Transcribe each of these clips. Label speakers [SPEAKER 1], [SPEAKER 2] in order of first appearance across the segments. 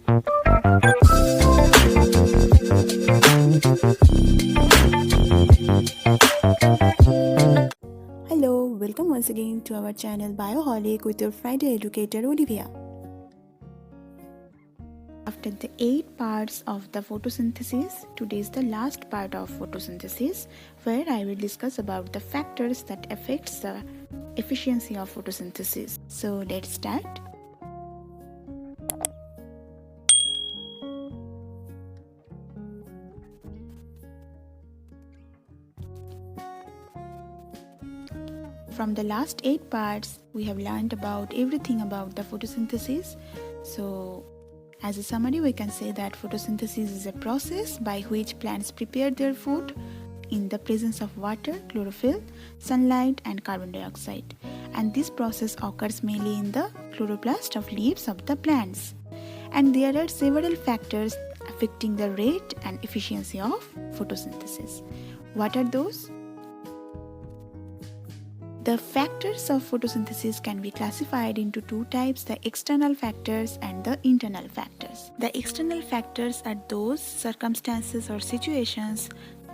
[SPEAKER 1] Hello, welcome once again to our channel Bioholic with your Friday educator Olivia. After the 8 parts of the photosynthesis, today is the last part of photosynthesis where I will discuss about the factors that affects the efficiency of photosynthesis. So let's start. From the last 8 parts, we have learned about everything about the photosynthesis. So, as a summary, we can say that photosynthesis is a process by which plants prepare their food in the presence of water, chlorophyll, sunlight, and carbon dioxide. And this process occurs mainly in the chloroplast of leaves of the plants. And there are several factors affecting the rate and efficiency of photosynthesis. What are those? The factors of photosynthesis can be classified into 2 types, the external factors and the internal factors. The external factors are those circumstances or situations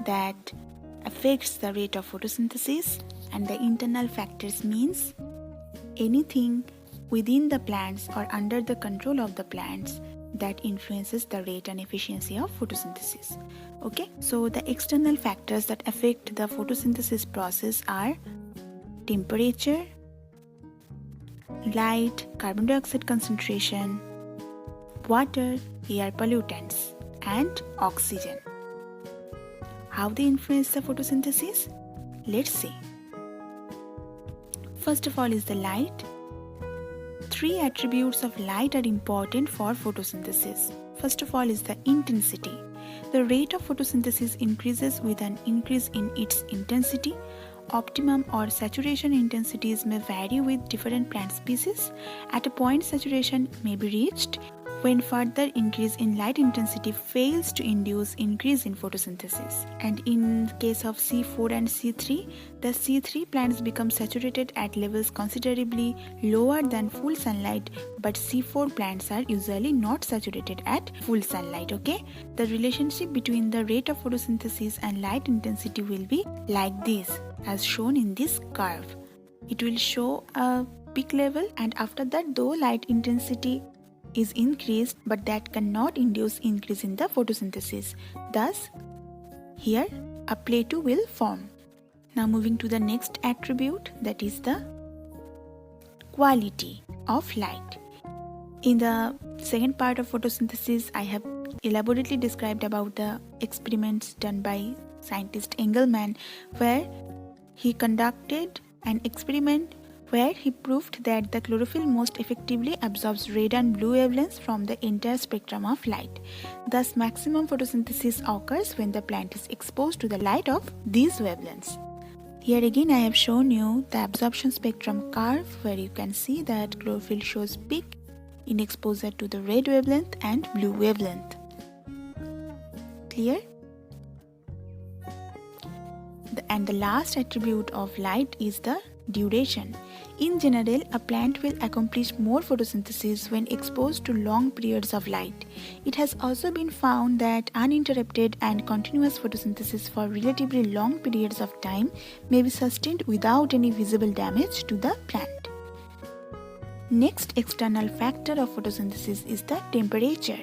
[SPEAKER 1] that affects the rate of photosynthesis, and the internal factors means anything within the plants or under the control of the plants that influences the rate and efficiency of photosynthesis. Okay, so the external factors that affect the photosynthesis process are temperature, light, carbon dioxide concentration, water, air pollutants, and oxygen. How they influence the photosynthesis? Let's see. First of all is the light. 3 attributes of light are important for photosynthesis. First of all is the intensity. The rate of photosynthesis increases with an increase in its intensity. Optimum or saturation intensities may vary with different plant species. At a point, saturation may be reached when further increase in light intensity fails to induce increase in photosynthesis. And in the case of C4 and C3, the C3 plants become saturated at levels considerably lower than full sunlight, but C4 plants are usually not saturated at full sunlight. Okay, the relationship between the rate of photosynthesis and light intensity will be like this, as shown in this curve. It will show a peak level, and after that, though light intensity is increased, but that cannot induce increase in the photosynthesis. Thus, here a plateau will form. Now moving to the next attribute, that is the quality of light. In the second part of photosynthesis, I have elaborately described about the experiments done by scientist Engelmann, where he conducted an experiment where he proved that the chlorophyll most effectively absorbs red and blue wavelengths from the entire spectrum of light. Thus, maximum photosynthesis occurs when the plant is exposed to the light of these wavelengths. Here again I have shown you the absorption spectrum curve, where you can see that chlorophyll shows peak in exposure to the red wavelength and blue wavelength. Clear? And the last attribute of light is the duration. In general, a plant will accomplish more photosynthesis when exposed to long periods of light. It has also been found that uninterrupted and continuous photosynthesis for relatively long periods of time may be sustained without any visible damage to the plant. Next external factor of photosynthesis is the temperature.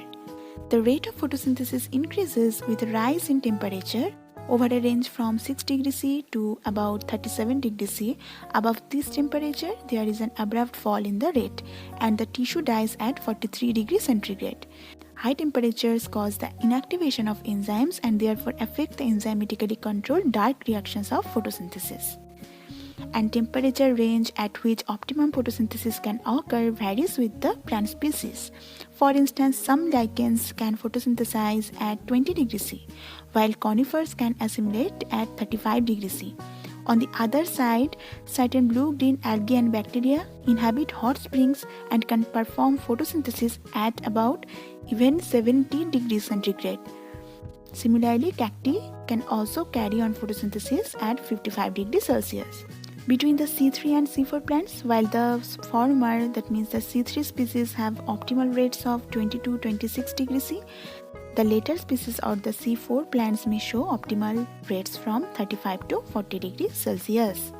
[SPEAKER 1] The rate of photosynthesis increases with a rise in temperature over a range from 6 degrees C to about 37 degrees C. Above this temperature, there is an abrupt fall in the rate, and the tissue dies at 43 degrees centigrade. High temperatures cause the inactivation of enzymes and therefore affect the enzymatically controlled dark reactions of photosynthesis. And temperature range at which optimum photosynthesis can occur varies with the plant species. For instance, some lichens can photosynthesize at 20 degrees C, while conifers can assimilate at 35 degrees C. On the other side, certain blue-green algae and bacteria inhabit hot springs and can perform photosynthesis at about even 70 degrees centigrade. Similarly, cacti can also carry on photosynthesis at 55 degrees Celsius. between the C3 and C4 plants. While the former, that means the C3 species, have optimal rates of 20 to 26 degrees C, the later species or the C4 plants may show optimal rates from 35 to 40 degrees Celsius.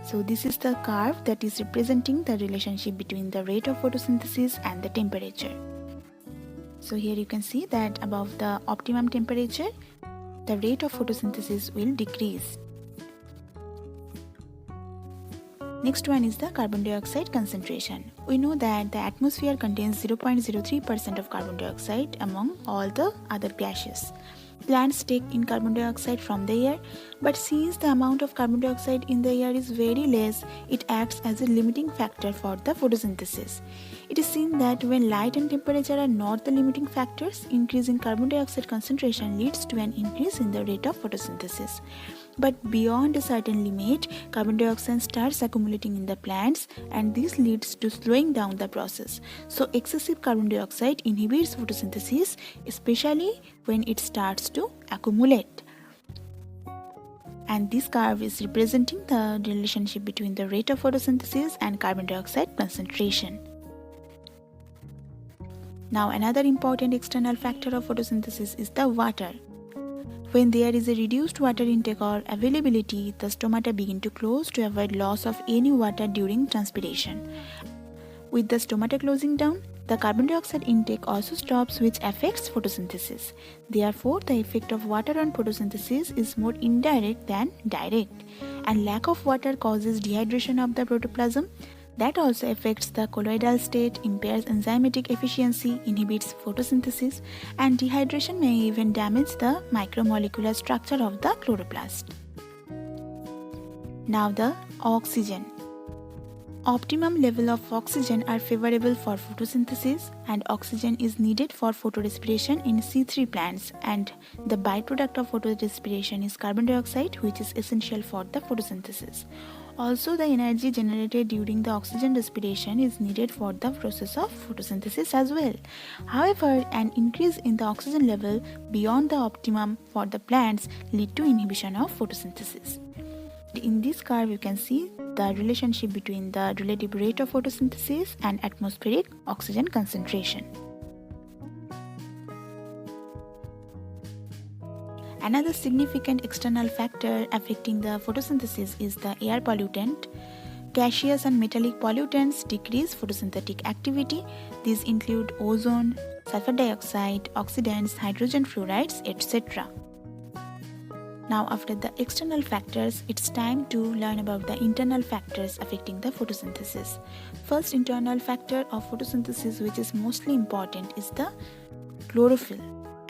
[SPEAKER 1] So this is the curve that is representing the relationship between the rate of photosynthesis and the temperature. So here you can see that above the optimum temperature, the rate of photosynthesis will decrease. Next one is the carbon dioxide concentration. We know that the atmosphere contains 0.03% of carbon dioxide among all the other gases. Plants take in carbon dioxide from the air, but since the amount of carbon dioxide in the air is very less, it acts as a limiting factor for the photosynthesis. It is seen that when light and temperature are not the limiting factors, increase in carbon dioxide concentration leads to an increase in the rate of photosynthesis. But beyond a certain limit, carbon dioxide starts accumulating in the plants, and this leads to slowing down the process. So excessive carbon dioxide inhibits photosynthesis, especially when it starts to accumulate. And this curve is representing the relationship between the rate of photosynthesis and carbon dioxide concentration. Now another important external factor of photosynthesis is the water. When there is a reduced water intake or availability, the stomata begin to close to avoid loss of any water during transpiration. With the stomata closing down, the carbon dioxide intake also stops, which affects photosynthesis. Therefore, the effect of water on photosynthesis is more indirect than direct, and lack of water causes dehydration of the protoplasm. That also affects the colloidal state, impairs enzymatic efficiency, inhibits photosynthesis, and dehydration may even damage the micromolecular structure of the chloroplast. Now the oxygen. Optimum level of oxygen are favorable for photosynthesis, and oxygen is needed for photorespiration in C3 plants, and the byproduct of photorespiration is carbon dioxide, which is essential for the photosynthesis. Also, the energy generated during the oxygen respiration is needed for the process of photosynthesis as well. However, an increase in the oxygen level beyond the optimum for the plants lead to inhibition of photosynthesis. In this curve, you can see the relationship between the relative rate of photosynthesis and atmospheric oxygen concentration. Another significant external factor affecting the photosynthesis is the air pollutant. Gaseous and metallic pollutants decrease photosynthetic activity. These include ozone, sulfur dioxide, oxidants, hydrogen fluorides, etc. Now, after the external factors, it's time to learn about the internal factors affecting the photosynthesis. First internal factor of photosynthesis, which is mostly important, is the chlorophyll.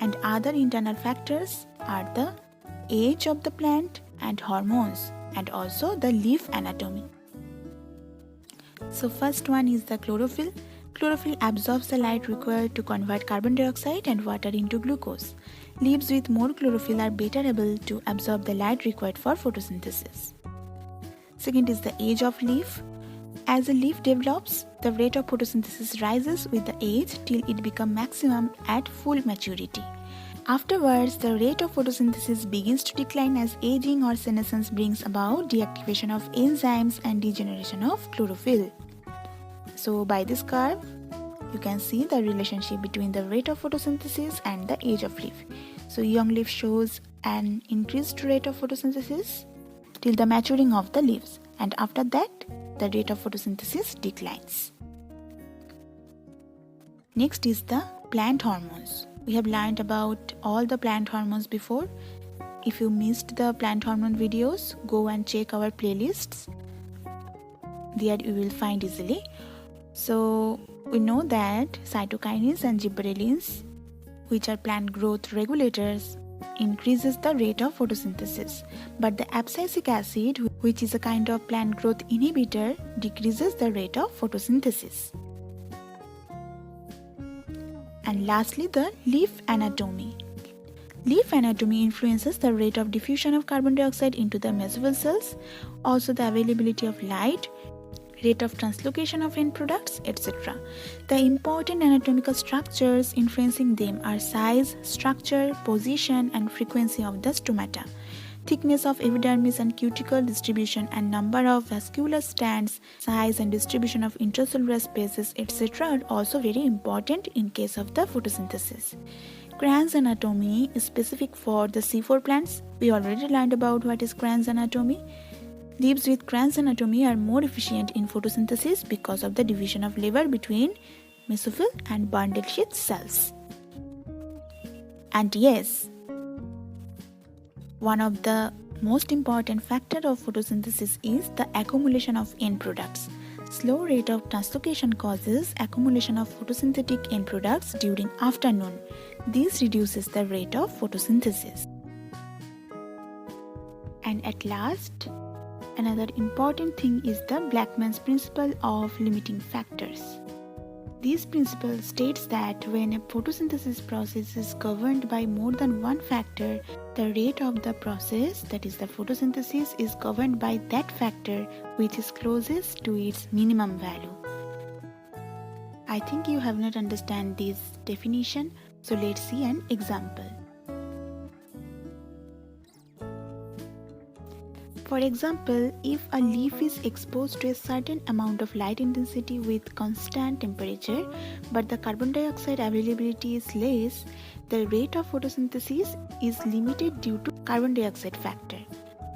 [SPEAKER 1] And other internal factors are the age of the plant and hormones, and also the leaf anatomy. So first one is the chlorophyll. Chlorophyll absorbs the light required to convert carbon dioxide and water into glucose. Leaves with more chlorophyll are better able to absorb the light required for photosynthesis. Second is the age of leaf. As a leaf develops, the rate of photosynthesis rises with the age till it becomes maximum at full maturity. Afterwards, the rate of photosynthesis begins to decline as aging or senescence brings about deactivation of enzymes and degeneration of chlorophyll. So by this curve, you can see the relationship between the rate of photosynthesis and the age of leaf. So young leaf shows an increased rate of photosynthesis till the maturing of the leaves, and after that, the rate of photosynthesis declines. Next is the plant hormones. We have learned about all the plant hormones before. If you missed the plant hormone videos, go and check our playlists. There you will find easily. So we know that cytokinins and gibberellins, which are plant growth regulators, increases the rate of photosynthesis, but the abscisic acid, which is a kind of plant growth inhibitor, decreases the rate of photosynthesis. And lastly, the leaf anatomy. Leaf anatomy influences the rate of diffusion of carbon dioxide into the mesophyll cells, also the availability of light, rate of translocation of end products, etc. The important anatomical structures influencing them are size, structure, position, and frequency of the stomata. thickness of epidermis and cuticle distribution, and number of vascular strands, size and distribution of intracellular spaces, etc. are also very important in case of the photosynthesis. Cran's anatomy is specific for the C4 plants. We already learned about what is Cran's anatomy. Leaves with Cran's anatomy are more efficient in photosynthesis because of the division of labor between mesophyll and bundle sheath cells. And yes, one of the most important factor of photosynthesis is the accumulation of end products. Slow rate of translocation causes accumulation of photosynthetic end products during afternoon. This reduces the rate of photosynthesis. And at last, another important thing is the Blackman's principle of limiting factors. This principle states that when a photosynthesis process is governed by more than one factor, the rate of the process, that is the photosynthesis, is governed by that factor which is closest to its minimum value. I think you have not understand this definition, so let's see an example. For example, if a leaf is exposed to a certain amount of light intensity with constant temperature, but the carbon dioxide availability is less, the rate of photosynthesis is limited due to carbon dioxide factor.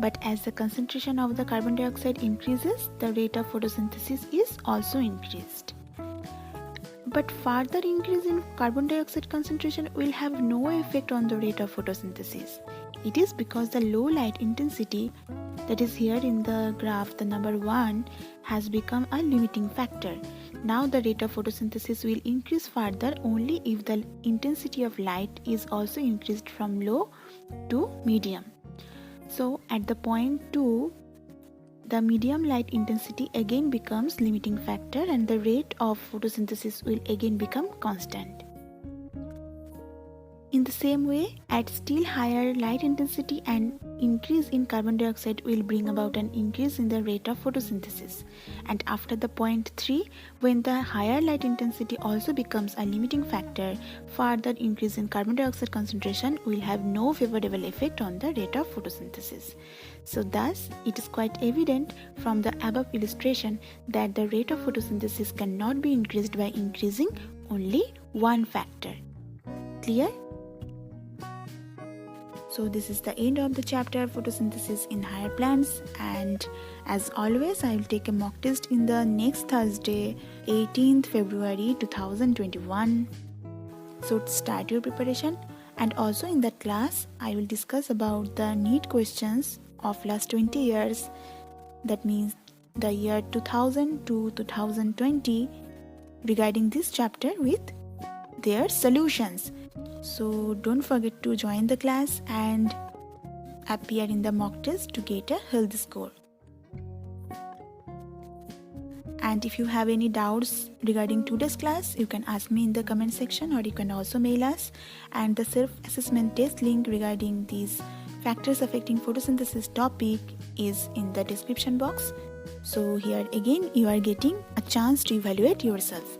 [SPEAKER 1] But as the concentration of the carbon dioxide increases, the rate of photosynthesis is also increased. But further increase in carbon dioxide concentration will have no effect on the rate of photosynthesis. It is because the low light intensity, that is here in the graph, the number 1, has become a limiting factor. Now the rate of photosynthesis will increase further only if the intensity of light is also increased from low to medium. So at the point 2, the medium light intensity again becomes limiting factor and the rate of photosynthesis will again become constant. In the same way, at still higher light intensity, an increase in carbon dioxide will bring about an increase in the rate of photosynthesis. And after the point 3, when the higher light intensity also becomes a limiting factor, further increase in carbon dioxide concentration will have no favorable effect on the rate of photosynthesis. So thus, it is quite evident from the above illustration that the rate of photosynthesis cannot be increased by increasing only one factor. Clear? So this is the end of the chapter photosynthesis in higher plants, and as always I will take a mock test in the next Thursday, 18th February 2021. So start your preparation, and also in that class I will discuss about the NEET questions of last 20 years, that means the year 2000 to 2020 regarding this chapter with their solutions. So don't forget to join the class and appear in the mock test to get a healthy score. And if you have any doubts regarding today's class, you can ask me in the comment section, or you can also mail us. And the self-assessment test link regarding these factors affecting photosynthesis topic is in the description box. So here again you are getting a chance to evaluate yourself.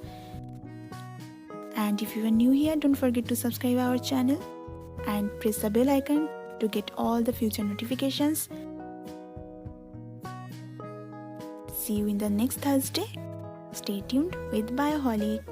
[SPEAKER 1] And if you are new here, don't forget to subscribe our channel and press the bell icon to get all the future notifications. See you in the next Thursday. Stay tuned with Bioholic.